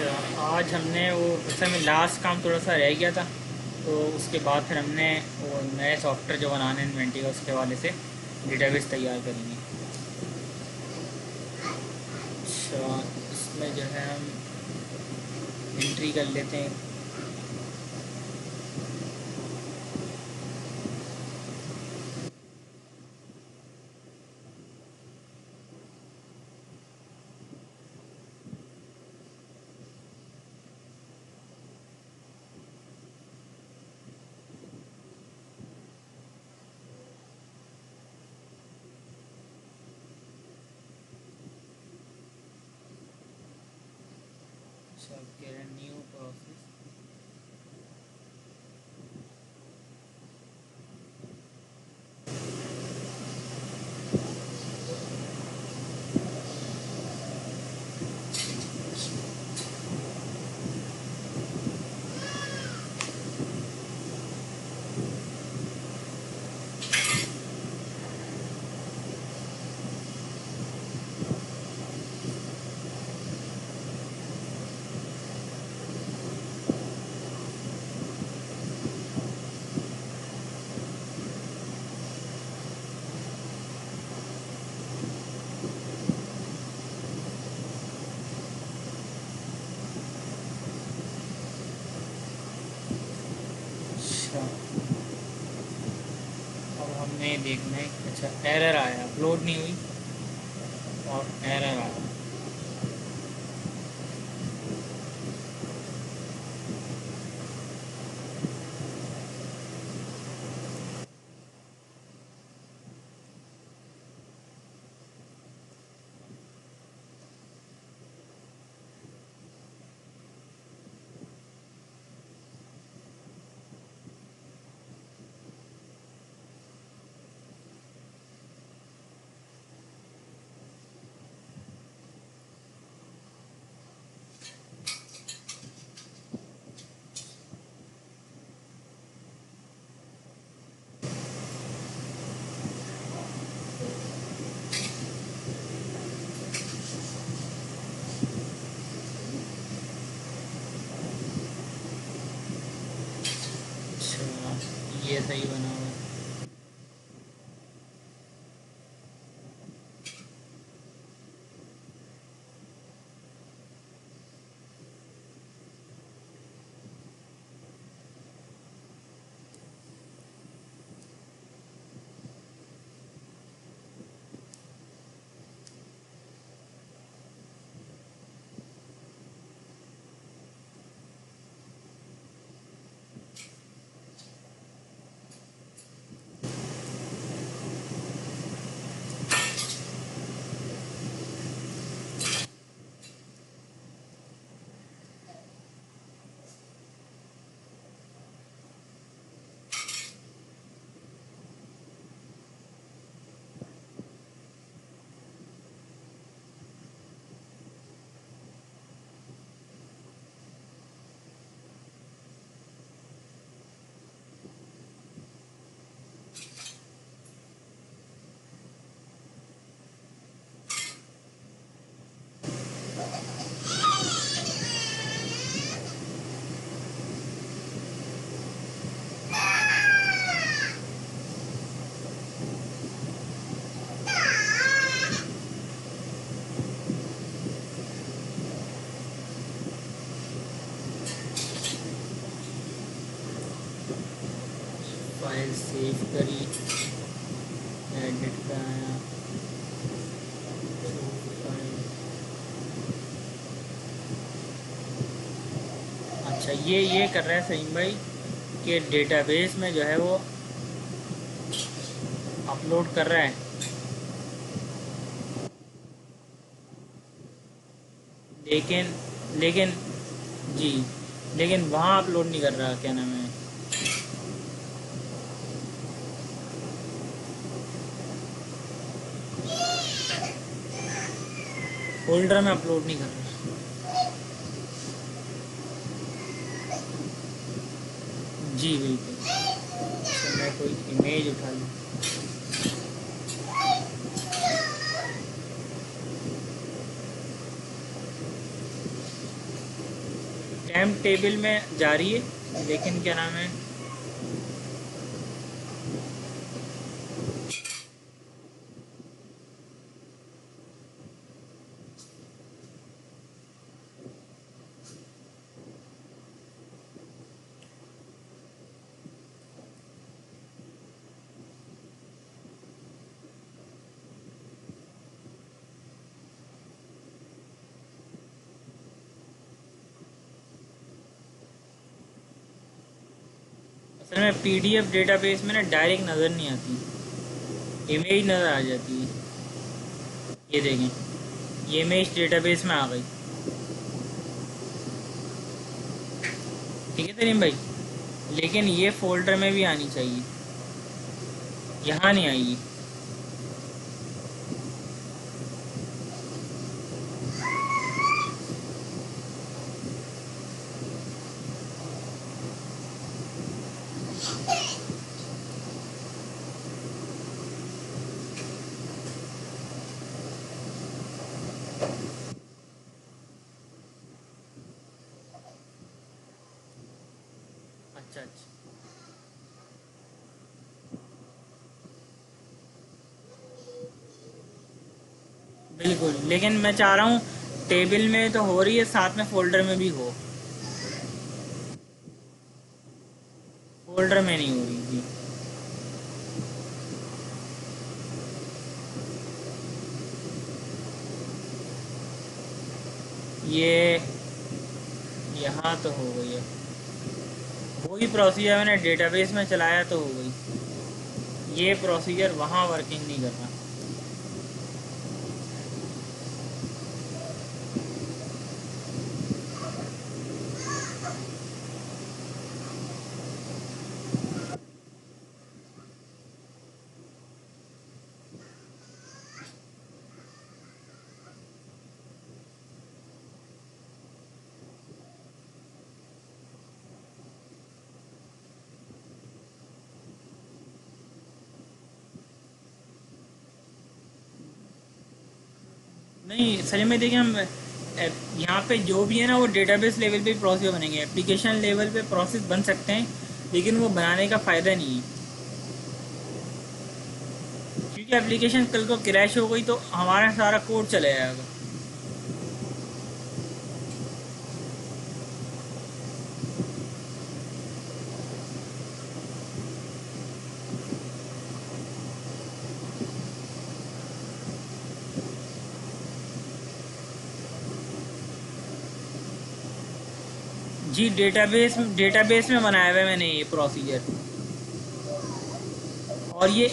अच्छा, आज हमने वो असल में लास्ट काम थोड़ा सा रह गया था, तो उसके बाद फिर हमने वो नए सॉफ्टवेयर जो बनाने हैं इन्वेंटी का, उसके वाले से डेटाबेस तैयार करेंगे। अच्छा, इसमें जो है हम एंट्री कर लेते हैं। अच्छा, कह रहे हैं न्यू प्रोसेस। अच्छा, अब हमें देखना है। अच्छा, एरर आया, अपलोड नहीं हुई और एरर आया। अच्छा, ये सही बना हुआ है। फाइल सेव करी, एडिट का आया। अच्छा, ये कर रहा है सहीम भाई कि डेटाबेस में जो है वो अपलोड कर रहा है, लेकिन लेकिन जी, लेकिन वहाँ अपलोड नहीं कर रहा। क्या नाम है, फोल्डर में अपलोड नहीं कर रहा। जी बिल्कुल। अच्छा, मैं कोई इमेज उठा लूँ। टाइम टेबल में जा रही है, लेकिन क्या नाम है, असल में पीडीएफ डेटाबेस में ना डायरेक्ट नज़र नहीं आती, इमेज नज़र आ जाती है। ये देखें, ये इमेज डेटाबेस में आ गई। ठीक है तरीम भाई, लेकिन ये फोल्डर में भी आनी चाहिए, यहाँ नहीं आएगी। अच्छा अच्छा, बिल्कुल, लेकिन मैं चाह रहा हूँ टेबल में तो हो रही है, साथ में फोल्डर में भी हो। फोल्डर में नहीं हो रही जी। ये यहाँ तो हो गई है, वही प्रोसीजर मैंने डेटाबेस में चलाया तो हो गई। ये प्रोसीजर वहाँ वर्किंग नहीं कर रहा। नहीं सही में देखिए, हम यहाँ पे जो भी है ना वो डेटाबेस लेवल पे प्रोसेस बनेंगे, एप्लीकेशन लेवल पे प्रोसेस बन सकते हैं, लेकिन वो बनाने का फ़ायदा नहीं है, क्योंकि एप्लीकेशन कल को क्रैश हो गई तो हमारा सारा कोड चले जाएगा। जी डेटाबेस में बनाया हुआ है मैंने ये प्रोसीजर। और ये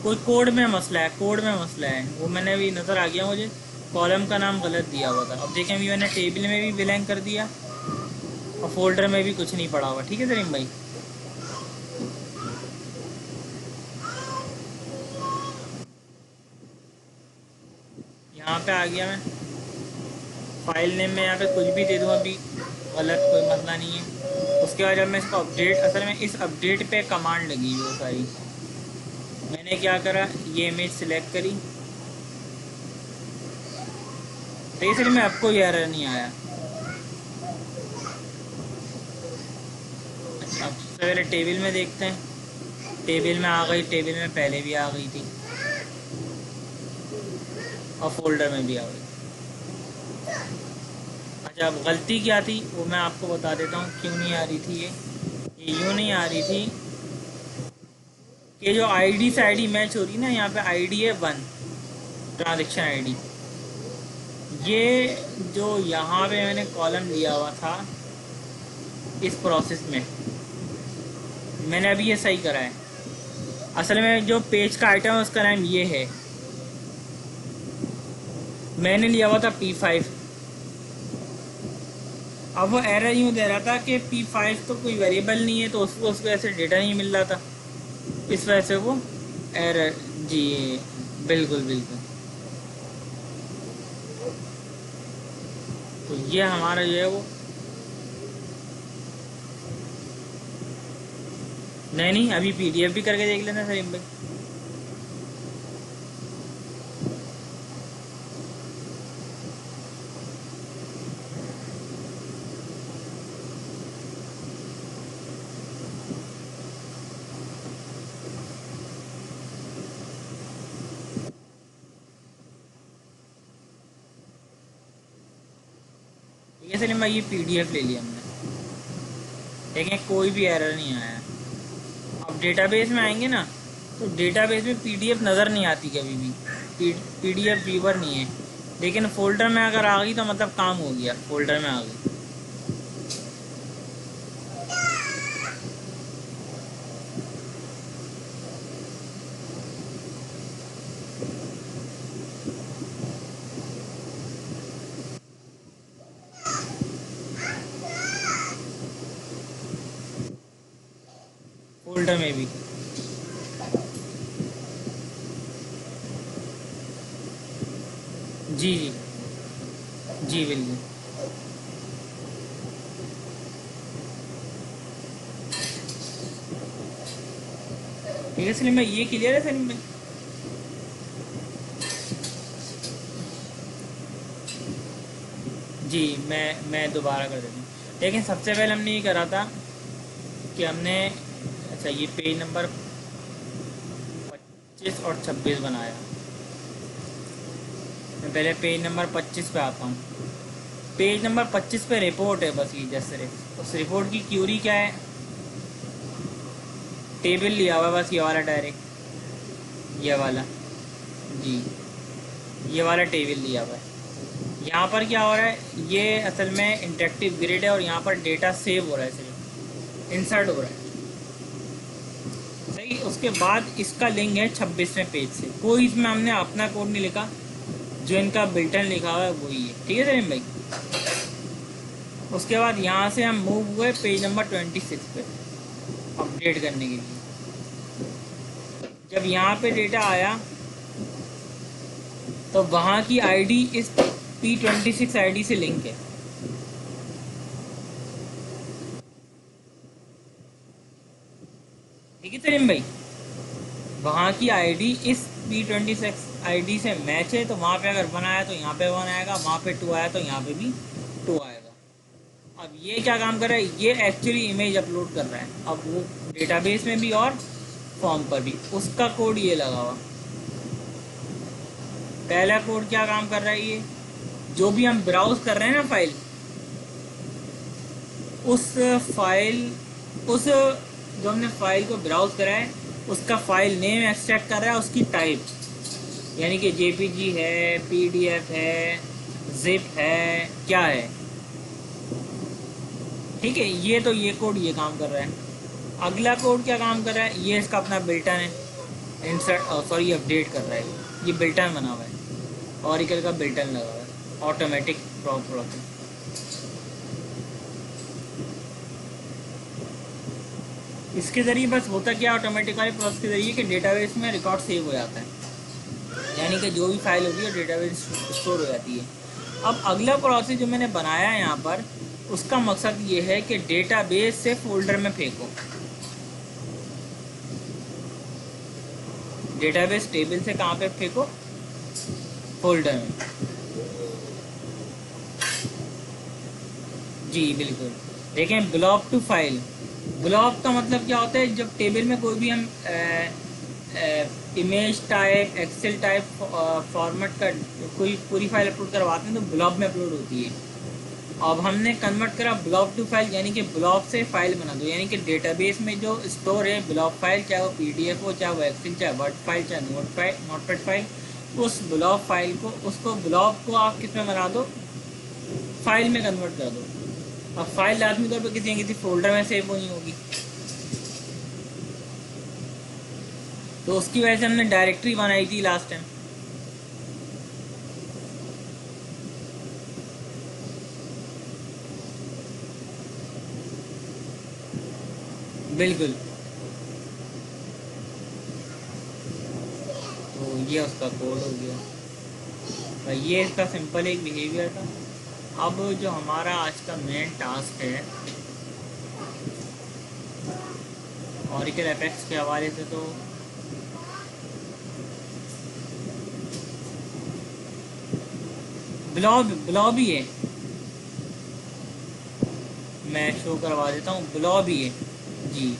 कोई कोड में मसला है, कोड में मसला है, वो मैंने अभी नज़र आ गया मुझे, कॉलम का नाम गलत दिया हुआ था। अब देखें, अभी मैंने टेबल में भी ब्लैंक कर दिया और फोल्डर में भी कुछ नहीं पड़ा हुआ। ठीक है सलीम भाई, यहाँ पे आ गया मैं, फाइल नेम में यहाँ पे कुछ भी दे दूँ अभी गलत, कोई मसला नहीं है। उसके बाद जब मैं इसको अपडेट, असल में इस अपडेट पे कमांड लगी हुई है सारी। मैंने क्या करा, ये इमेज सिलेक्ट करी, तो इसलिए में आपको ये एरर नहीं आया। अच्छा, अब सबसे पहले टेबल में देखते हैं। टेबल में आ गई, टेबल में पहले भी आ गई थी और फोल्डर में भी आ गई। अच्छा, अब गलती क्या थी वो मैं आपको बता देता हूँ, क्यों नहीं आ रही थी ये यूँ नहीं आ रही थी कि जो आईडी से आईडी मैच हो रही ना, यहाँ पे आईडी है 1, ट्रांजेक्शन आईडी। ये जो यहाँ पे मैंने कॉलम दिया हुआ था इस प्रोसेस में, मैंने अभी ये सही करा है। असल में जो पेज का आइटम है उसका नाम ये है, मैंने लिया हुआ था P5। अब वो एरर यूँ दे रहा था कि P5 तो कोई वेरिएबल नहीं है, तो उसको उस वजह से डेटा नहीं मिल रहा था, इस वजह से वो एरर। जी बिल्कुल बिल्कुल, तो ये हमारा जो है वो, नहीं अभी पीडीएफ भी करके देख लेना सलीम भाई। ठीक है सलीम भाई, ये पीडीएफ ले लिया हमने, देखें कोई भी एरर नहीं आया। अब डेटाबेस में आएंगे ना, तो डेटाबेस में पीडीएफ नज़र नहीं आती कभी भी, पीडीएफ व्यूवर नहीं है, लेकिन फोल्डर में अगर आ गई तो मतलब काम हो गया, फोल्डर में आ गई। फोल्डर में भी जी जी जी बिल्कुल। ठीक है सलीम भाई, ये क्लियर है सलीम भाई? जी मैं दोबारा कर देता हूँ। लेकिन सबसे पहले हमने ये करा था कि हमने, अच्छा ये पेज नंबर 25 और 26 बनाया। मैं पहले पेज नंबर 25 पे आता हूँ। पेज नंबर 25 पे रिपोर्ट है, बस ये जैसे उस रिपोर्ट की क्यूरी क्या है, टेबल लिया हुआ है बस, ये वाला डायरेक्ट, ये वाला जी, ये वाला टेबल लिया हुआ है। यहाँ पर क्या हो रहा है, ये असल में इंटरेक्टिव ग्रिड है और यहाँ पर डेटा सेव हो रहा है, सिर्फ इंसर्ट हो रहा है सही। उसके बाद इसका लिंक है 26वें पेज से, कोई इसमें हमने अपना कोड नहीं लिखा, जो इनका बिल्टन लिखा हुआ है वही है। ठीक है सलीम भाई? उसके बाद यहाँ से हम मूव हुए पेज नंबर 26 पे अपडेट करने के लिए। जब यहाँ पे डेटा आया तो वहाँ की आईडी इस P26 आईडी से लिंक है। ठीक है सलीम भाई? वहाँ की आईडी इस P26 आईडी से मैच है, तो वहाँ पे अगर 1 आया तो यहाँ पे 1 आएगा, वहाँ पे 2 आया तो यहाँ पे भी 2 आएगा। अब ये क्या काम कर रहा है, ये एक्चुअली इमेज अपलोड कर रहा है, अब वो डेटाबेस में भी और फॉर्म पर भी, उसका कोड ये लगा हुआ। पहला कोड क्या काम कर रहा है, ये जो भी हम ब्राउज कर रहे हैं ना फाइल, उस जो हमने फाइल को ब्राउज करा है उसका फाइल नेम एक्सट्रैक्ट कर रहा है, उसकी टाइप, यानी कि जेपीजी है, पीडीएफ है, जिप है, क्या है। ठीक है, ये तो ये कोड ये काम कर रहा है। अगला कोड क्या काम कर रहा है, ये इसका अपना बिल्टन है, इंसर्ट सॉरी अपडेट कर रहा है, ये बिल्टन बना हुआ है, ऑरिकल का बिल्टन लगा हुआ है, ऑटोमेटिक प्रोसेस। इसके ज़रिए बस होता क्या, ऑटोमेटिक वाले प्रोसेस के ज़रिए कि डेटाबेस में रिकॉर्ड सेव हो जाता है, यानी कि जो भी फाइल होगी वो डेटाबेस स्टोर हो जाती है। अब अगला प्रोसेस जो मैंने बनाया है यहाँ पर, उसका मकसद ये है कि डेटाबेस से फोल्डर में फेंको, डेटाबेस टेबल से कहाँ पे फेंको, फोल्डर में। जी बिल्कुल। देखें ब्लॉक टू फाइल, ब्लॉक का मतलब क्या होता है, जब टेबल में कोई भी हम image type, Excel type format का कोई पूरी फाइल अपलोड करवाते हैं तो ब्लॉक में अपलोड होती है। अब हमने कन्वर्ट करा ब्लॉक टू फाइल, यानी कि ब्लॉक से फाइल बना दो, यानी कि डेटाबेस में जो स्टोर है ब्लॉक फाइल, चाहे वो पीडीएफ हो, चाहे वो एक्सेल, चाहे वर्ड फाइल, चाहे नोटपैड फाइल, उस ब्लॉक फाइल को, उसको ब्लॉक को आप किस में बना दो, फाइल में कन्वर्ट कर दो। अब फाइल लाजमी तौर पर किसी न किसी फोल्डर में सेव होनी होगी, तो उसकी वजह से हमने डायरेक्टरी बनाई थी लास्ट टाइम। बिल्कुल, तो ये उसका कोड हो गया भाई, ये इसका सिंपल एक बिहेवियर था। अब जो हमारा आज का मेन टास्क है ऑरिकल एपेक्स के हवाले से, तो ब्लॉब ही है, मैं शो करवा देता हूँ, ब्लॉब ही है जी।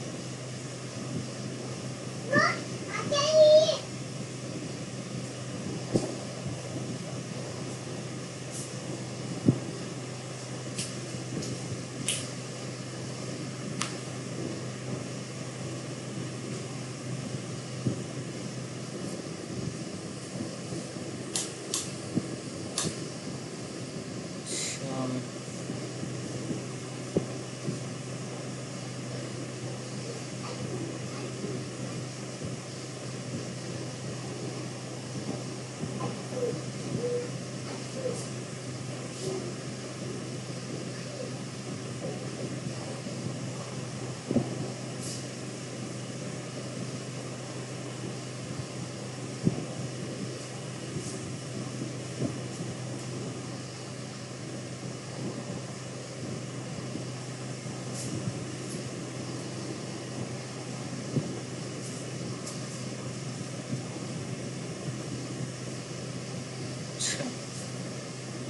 अच्छा,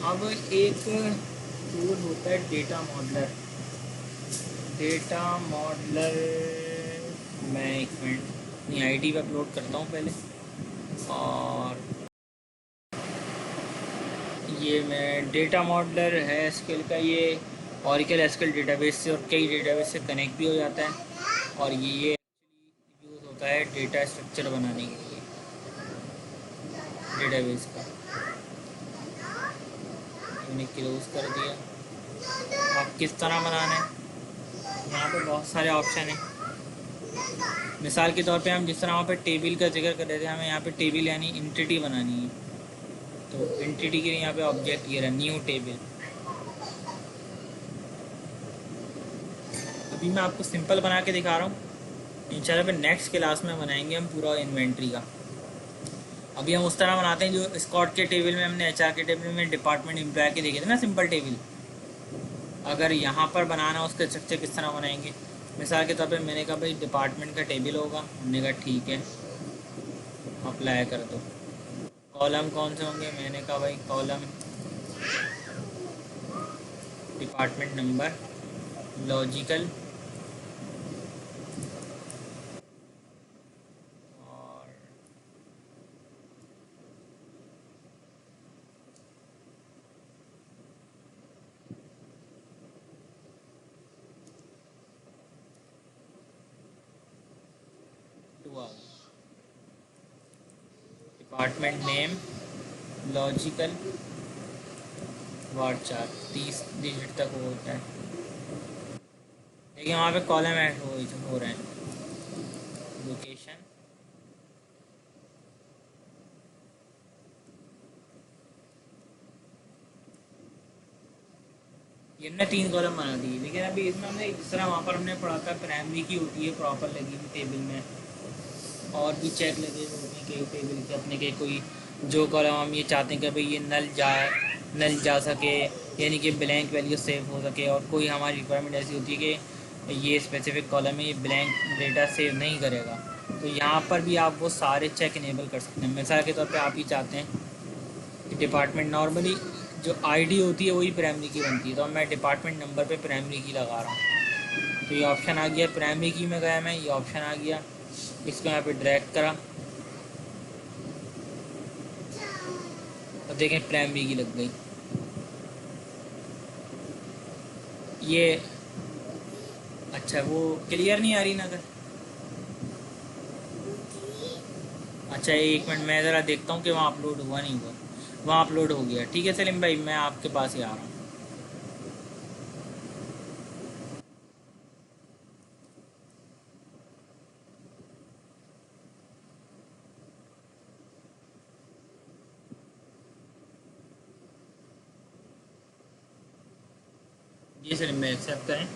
अब एक टूल होता है डेटा मॉडलर। डेटा मॉडलर, मैं एक मिनट अपनी आईडी पे अपलोड करता हूँ पहले। और ये मैं डेटा मॉडलर है एसक्यूएल का, ये ओरेकल एसक्यूएल डेटाबेस से और कई डेटाबेस से कनेक्ट भी हो जाता है। और ये यूज़ होता है डेटा स्ट्रक्चर बनाने के लिए डेटाबेस का। मैंने क्लोज कर दिया। आप किस तरह बनाना है, यहाँ पे बहुत सारे ऑप्शन हैं। मिसाल के तौर पे हम जिस तरह वहाँ पे टेबल का जिक्र कर रहे थे, हमें यहाँ पे टेबल यानी एंटिटी बनानी है। तो एंटिटी के लिए यहाँ पे ऑब्जेक्ट ये रहा, न्यू टेबल। अभी मैं आपको सिंपल बना के दिखा रहा हूँ, इंशाल्लाह पे नेक्स्ट क्लास में बनाएंगे हम पूरा इन्वेंट्री का। अभी हम उस तरह बनाते हैं जो स्कॉट के टेबल में हमने एचआर के टेबल में डिपार्टमेंट एम्प्लॉय के देखे थे ना, सिंपल टेबल। अगर यहाँ पर बनाना उसके स्ट्रक्चर किस तरह बनाएंगे, मिसाल के तौर पे मैंने कहा भाई डिपार्टमेंट का टेबल होगा, हमने कहा ठीक है अप्लाई कर दो। कॉलम कौन से होंगे, मैंने कहा भाई कॉलम डिपार्टमेंट नंबर, लॉजिकल और department name, logical, ward chart, 30 digit तक वो होता है। लेकिन वहाँ पे कॉलम ऐड हो रहे हैं। लोकेशन, ये हमने 3 कॉलम बना दिए। लेकिन अभी इसमें हमने जिस तरह वहाँ पर हमने पढ़ा था प्राइमरी की होती है प्रॉपर लगी हुई टेबल में, और भी चेक लगे हुए होते हैं कई टेबल के अपने के। कोई जो कॉलम हम ये चाहते हैं कि भाई ये नल जा सके, यानी कि ब्लैंक वैल्यू सेव हो सके। और कोई हमारी रिक्वायरमेंट ऐसी होती है कि ये स्पेसिफिक कॉलम में ये ब्लैंक डेटा सेव नहीं करेगा, तो यहाँ पर भी आप वो सारे चेक इनेबल कर सकते हैं। मिसाल के तौर पे आप ही चाहते हैं कि डिपार्टमेंट, नॉर्मली जो आईडी होती है वही प्राइमरी की बनती है, तो मैं डिपार्टमेंट नंबर पे प्राइमरी की लगा रहा हूँ। तो ये ऑप्शन आ गया, प्राइमरी की में गया मैं, ये ऑप्शन आ गया, इसको यहाँ पे ड्रैग करा और देखें प्राइमरी की लग गई। ये अच्छा, वो क्लियर नहीं आ रही नज़र। अच्छा एक मिनट, मैं ज़रा देखता हूँ कि वहाँ अपलोड हुआ नहीं हुआ। वहाँ अपलोड हो गया, ठीक है सलीम भाई, मैं आपके पास ही आ रहा हूँ। जी सलीम भाई एक्सेप्ट करें।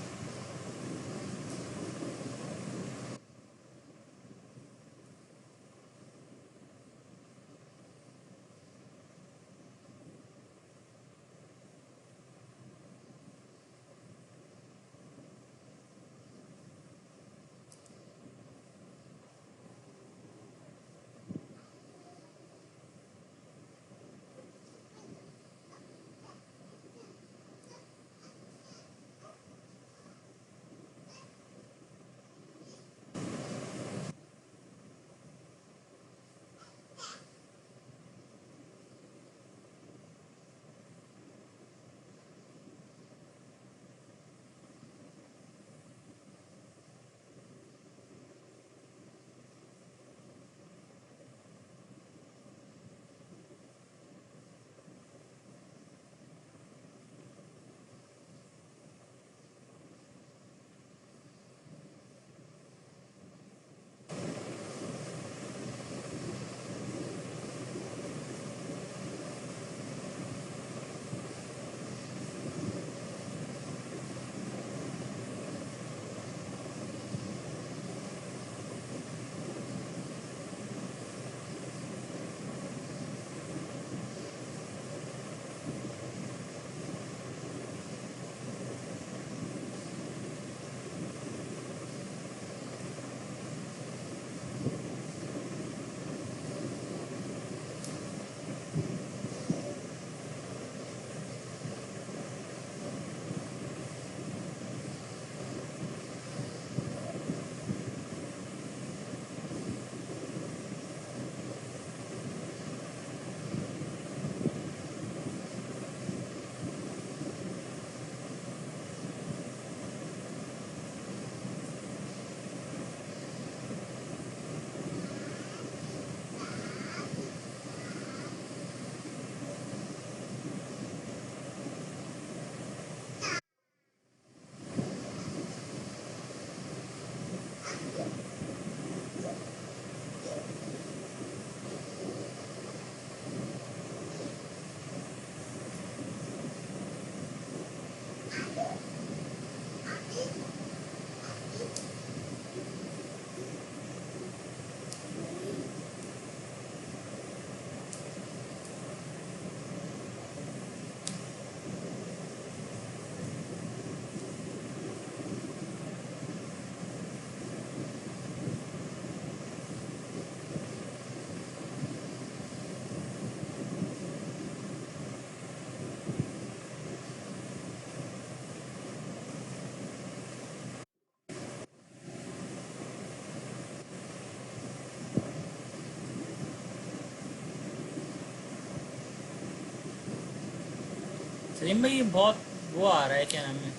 सलीम भाई ये बहुत वो आ रहा है, क्या नाम है।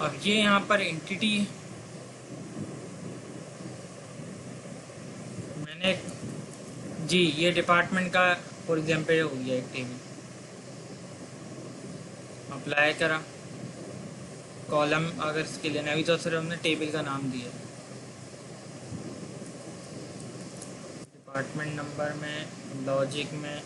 अब ये यहाँ पर एंटिटी मैंने, जी ये डिपार्टमेंट का फॉर एग्जाम्पल हो गया एक टेबल, अप्लाई करा, कॉलम अगर इसके लेना, अभी तो सिर्फ हमने टेबल का नाम दिया है। डिपार्टमेंट नंबर में, लॉजिक में,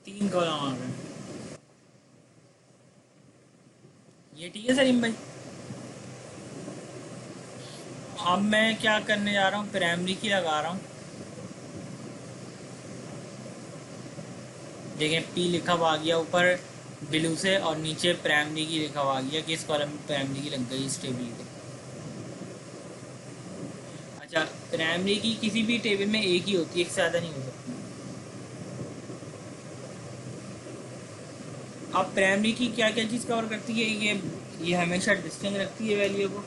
तीन कॉलम आ गए। ये ठीक है सलीम भाई। अब मैं क्या करने जा रहा हूँ, प्राइमरी की लगा रहा हूँ। देखें पी लिखा हुआ आ गया ऊपर ब्लू से, और नीचे प्राइमरी की लिखा हुआ आ गया कि इस कॉलम में प्राइमरी की लग गई इस टेबल के। अच्छा, प्राइमरी की किसी भी टेबल में एक ही होती है, एक से ज़्यादा नहीं हो सकती। अब प्राइमरी की क्या क्या चीज़ कवर करती है, ये हमेशा डिस्टिंग रखती है वैल्यू को,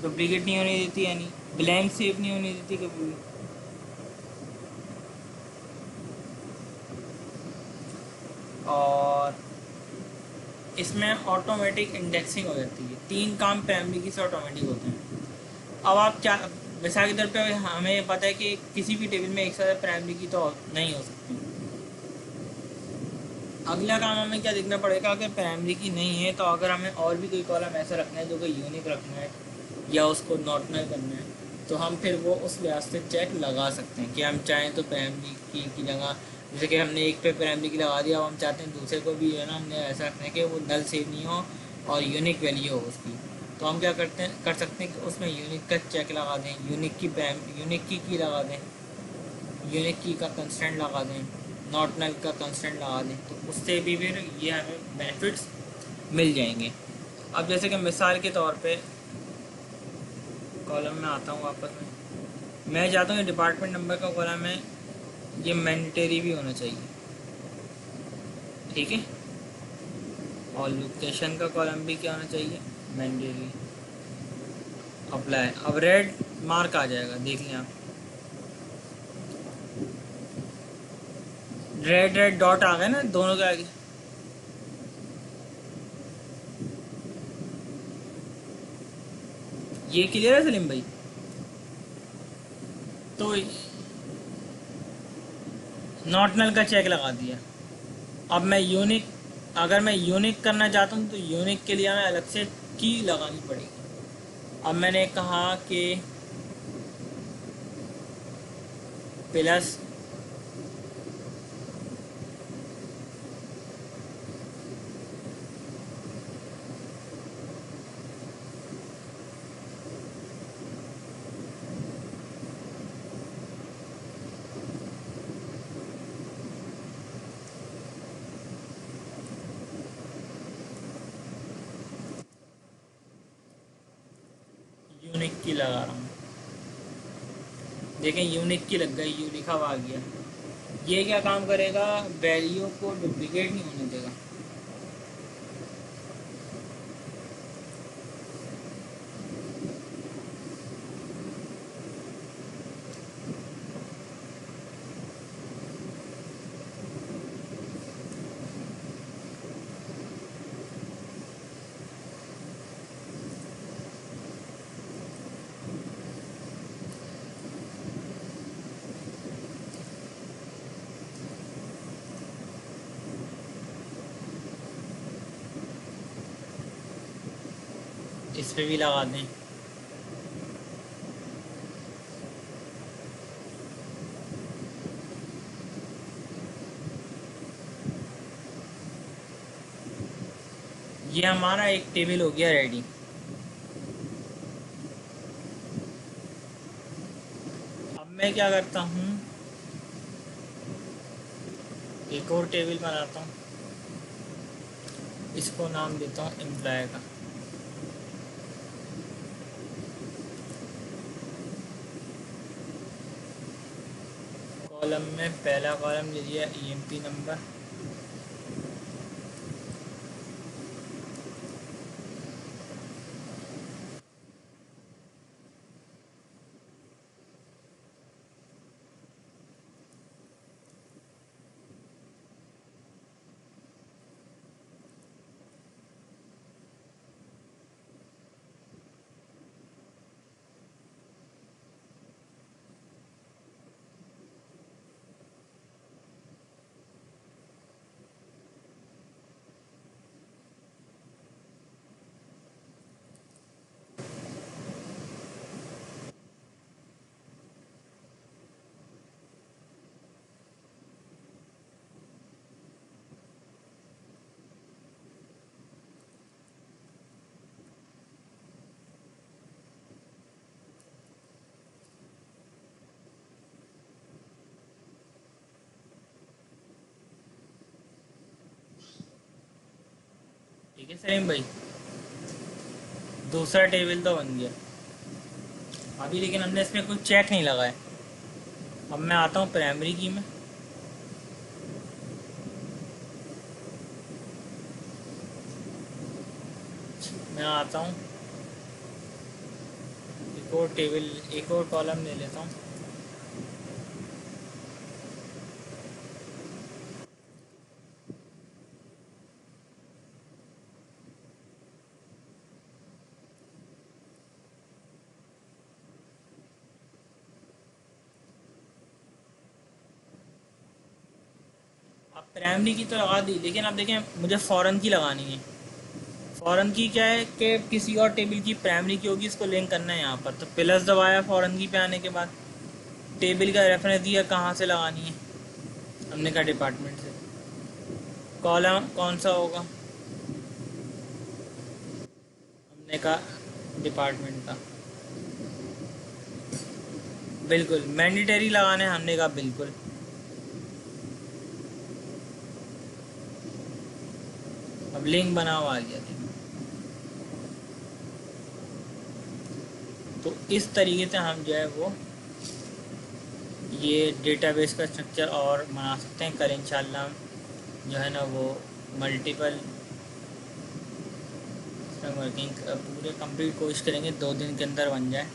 डुप्लीकेट नहीं होने देती, यानी ब्लैंक सेव नहीं होने देती कभी भी। और इसमें ऑटोमेटिक इंडेक्सिंग हो जाती है। तीन काम प्राइमरी की से ऑटोमेटिक होते हैं। अब आप क्या, मिसाल के तौर पे हमें पता है कि किसी भी टेबल में एक साथ प्राइमरी की तो नहीं हो सकती। अगला काम हमें क्या देखना पड़ेगा, अगर प्राइमरी की नहीं है तो अगर हमें और भी कोई कॉलम ऐसा रखना है जो कोई यूनिक रखना है या उसको नॉट नल करना है, तो हम फिर वो उस लिहाज से चेक लगा सकते हैं कि हम चाहें तो प्राइमरी की जगह, जैसे कि हमने एक पे प्राइमरी की लगा दिया, अब हम चाहते हैं दूसरे को भी है ना, हमने ऐसा रखना है कि वो नल सेव नहीं हो और यूनिक वैल्यू हो उसकी। तो हम क्या कर सकते हैं कि उसमें यूनिक का चेक लगा दें, यूनिक की लगा दें, यूनिक की का कंस्टेंट लगा दें, नॉट नल का कंस्टेंट लगा दें, तो उससे भी फिर ये हमें बेनिफिट्स मिल जाएंगे। अब जैसे कि मिसाल के तौर पे कॉलम में आता हूँ वापस मैं चाहता हूँ डिपार्टमेंट नंबर का कॉलम है, ये मैंडेटरी भी होना चाहिए, ठीक है। और लोकेशन का कॉलम भी क्या होना चाहिए, मैंडेटरी। अप्लाई, अब रेड मार्क आ जाएगा, देख लें आप, रेड रेड डॉट आ गए ना दोनों के आगे। ये क्लियर है सलीम भाई। तो नॉट नल का चेक लगा दिया। अब मैं यूनिक, अगर मैं यूनिक करना चाहता हूँ तो यूनिक के लिए हमें अलग से की लगानी पड़ेगी। अब मैंने कहा कि प्लस की लगा रहा हूँ। देखें यूनिक की लग गई, यू लिखा हुआ आ गया। ये क्या काम करेगा, वैल्यू को डुप्लीकेट नहीं होने देगा। इस पे भी लगा दें। ये हमारा एक टेबल हो गया रेडी। अब मैं क्या करता हूँ, एक और टेबल बनाता हूँ, इसको नाम देता हूँ एम्प्लॉय का। कॉलम में पहला कॉलम ले लिया ईएमपी नंबर, ठीक है सलीम भाई। दूसरा टेबल तो बन गया अभी, लेकिन हमने इसमें कुछ चेक नहीं लगाया। अब मैं आता हूँ प्राइमरी की में, मैं आता हूँ एक और टेबल, एक और कॉलम ले लेता हूँ। अब प्राइमरी की तो लगा दी, लेकिन अब देखें मुझे फ़ॉरन की लगानी है। फ़ॉरन की क्या है कि किसी और टेबल की प्राइमरी की होगी, इसको लिंक करना है यहाँ पर। तो प्लस दबाया फ़ॉरन की पे आने के बाद, टेबल का रेफरेंस दिया कहाँ से लगानी है, हमने कहा डिपार्टमेंट से। कॉलम कौन सा होगा, हमने कहा डिपार्टमेंट का। बिल्कुल मैंडेटरी लगाने, हमने कहा बिल्कुल। अब लिंक बना हुआ आ गया देखो। तो इस तरीके से हम जो है वो ये डेटाबेस का स्ट्रक्चर और बना सकते हैं। कल इंशाल्लाह हम जो है ना वो मल्टीपल वर्किंग पूरे कंप्लीट कोशिश करेंगे 2 दिन के अंदर बन जाए।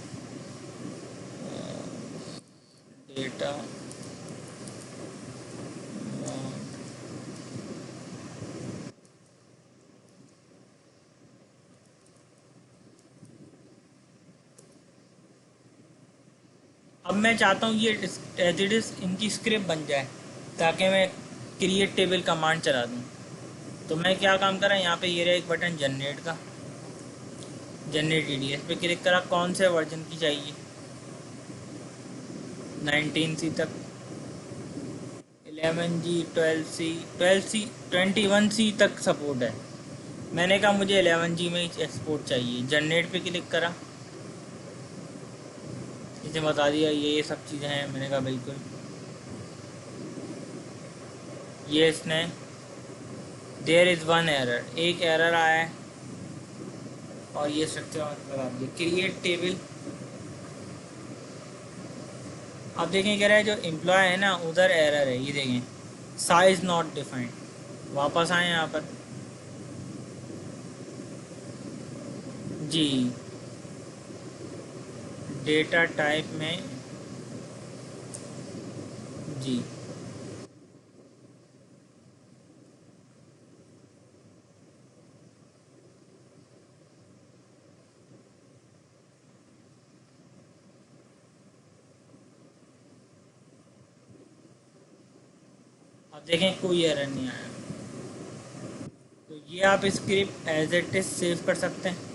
डेटा अब मैं चाहता हूँ ये एज इट इज़ इनकी स्क्रिप्ट बन जाए, ताकि मैं क्रिएट टेबल कमांड चला दूँ। तो मैं क्या काम कर रहा हूँ, यहाँ पे ये रहा एक बटन जनरेट का, जनरेट EDS पे क्लिक करा। कौन से वर्जन की चाहिए, 19C तक, 11G, 12C, 12C, 21C तक सपोर्ट है। मैंने कहा मुझे 11G में ही एक्सपोर्ट चाहिए। जनरेट पे क्लिक करा, इसे बता दिया ये सब चीज़ें हैं। मैंने कहा बिल्कुल। ये इसने देयर इज़ वन एरर, एक एरर आया है, और ये स्ट्रक्चर बता दिया क्रिएट टेबल अब देखें, कह रहा है जो एम्प्लॉय है ना, उधर एरर है, ये देखें, साइज नॉट डिफाइंड। वापस आए यहाँ पर। जी, डेटा टाइप में। जी, अब देखें कोई एरर नहीं आया। तो ये आप script as it is save कर सकते हैं।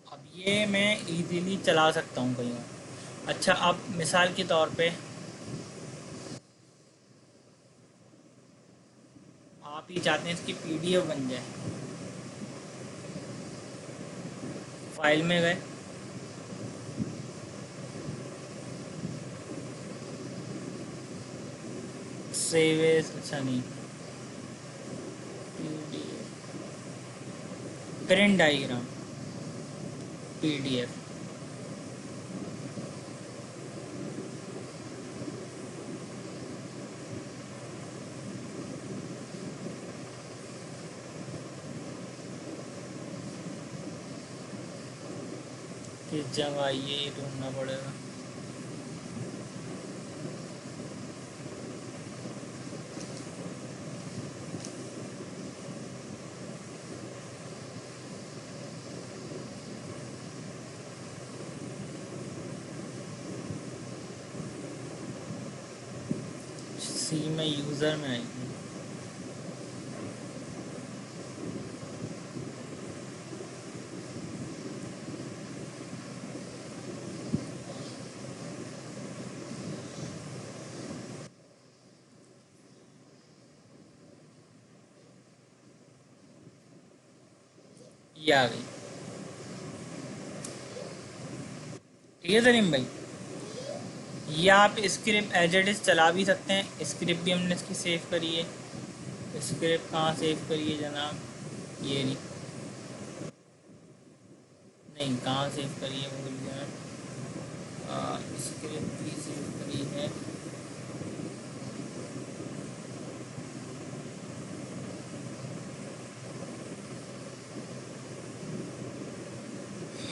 अब ये मैं इजीली चला सकता हूँ कहीं और। अच्छा, अब मिसाल के तौर पे आप ये चाहते हैं इसकी पीडीएफ बन जाए। फाइल में गए, सेव एज, अच्छा नहीं, पीडीएफ, प्रिंट डायग्राम, पीडीएफ। किस जगह ये ढूंढना पड़ेगा। सी में यूज़र में आएगी। ये आ गई। ठीक है सलीम भाई, ये आप स्क्रिप्ट एज इट इज़ चला भी सकते हैं। स्क्रिप्ट भी हमने इसकी सेव करी है। स्क्रिप्ट कहाँ सेव करी है जनाब, ये नहीं, नहीं कहाँ सेव करी है भूल गया। स्क्रिप्ट भी सेव करी है।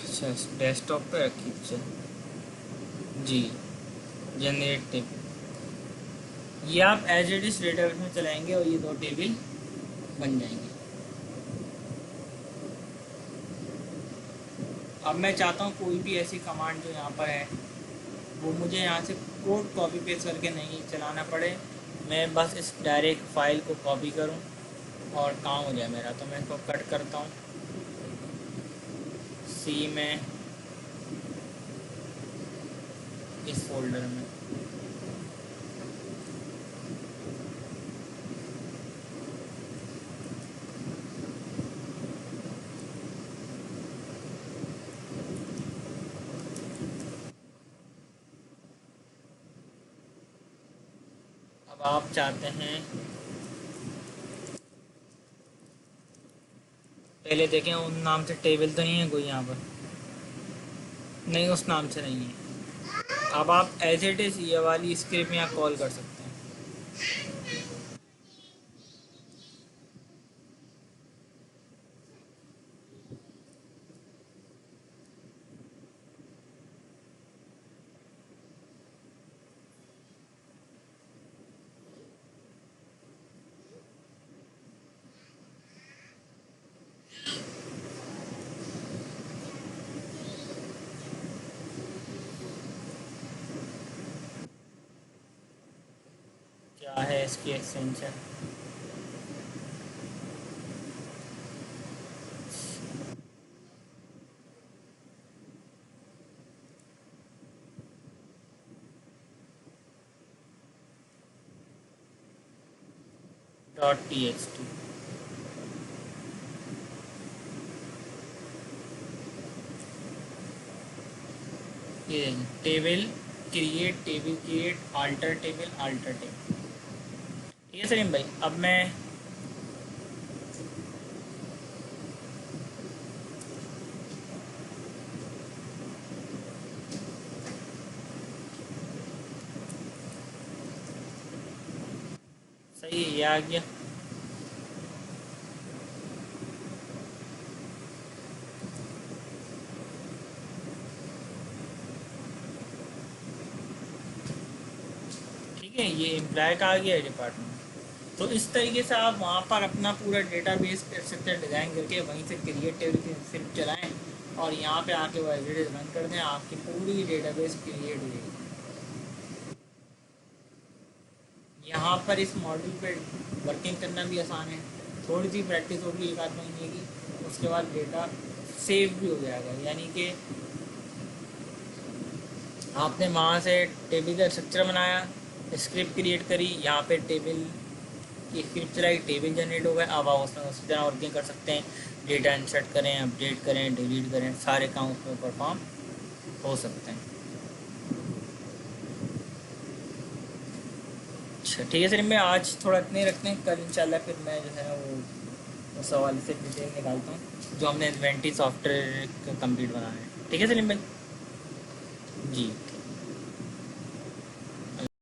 अच्छा, डेस्कटॉप पे रखी, चल। जी, जनरेटिव, ये आप एज इट इज़ डेटाबेस में चलाएंगे और ये दो टेबल बन जाएंगे। अब मैं चाहता हूँ कोई भी ऐसी कमांड जो यहाँ पर है वो मुझे यहाँ से कोड कॉपी पेस्ट करके नहीं चलाना पड़े। मैं बस इस डायरेक्ट फाइल को कॉपी करूँ और काम हो जाए मेरा। तो मैं इसको कट करता हूँ सी में, इस फोल्डर में। अब आप चाहते हैं, पहले देखें उन नाम से टेबल तो नहीं है कोई यहाँ पर, नहीं उस नाम से नहीं है। अब आप एज इट इज़ ये वाली स्क्रिप्ट यहाँ कॉल कर सकते हैं। क्या है इसकी एक्सटेंशन, .txt ये टेबल क्रिएट अल्टर टेबल। ठीक है सलीम भाई, अब मैं सही है, ये आ गया। ठीक है, ये एम्प्लॉय का आ गया है डिपार्टमेंट। तो इस तरीके से आप वहाँ पर अपना पूरा डेटाबेस कर सकते हैं डिज़ाइन करके, वहीं से क्रिएट टेबल की स्क्रिप्ट चलाएँ और यहाँ पे आके वो एज इट इज़ रन कर दें, आपकी पूरी डेटाबेस क्रिएट हो जाएगी। यहाँ पर इस मॉड्यूल पे वर्किंग करना भी आसान है, थोड़ी सी प्रैक्टिस होगी एक आध महीने की, उसके बाद डेटा सेव भी हो जाएगा। यानी कि आपने वहाँ से टेबल का स्ट्रक्चर बनाया, स्क्रिप्ट क्रिएट करी, यहाँ पे टेबल की स्क्रिप्ट चलाई, टेबल जनरेट हो गए। अब आप उसमें उसी तरह वर्किंग कर सकते हैं, डेटा इंसर्ट करें, अपडेट करें, डिलीट करें, सारे काम उसमें परफॉर्म हो सकते हैं। अच्छा ठीक है सर, मैं आज थोड़ा इतने रखते हैं, कल इंशाल्लाह फिर मैं जो है वो उस हवाले से डिटेल निकालता हूँ जो हमने इन्वेंटी सॉफ्टवेयर का कंप्लीट बनाना है। ठीक है सलीम भाई जी।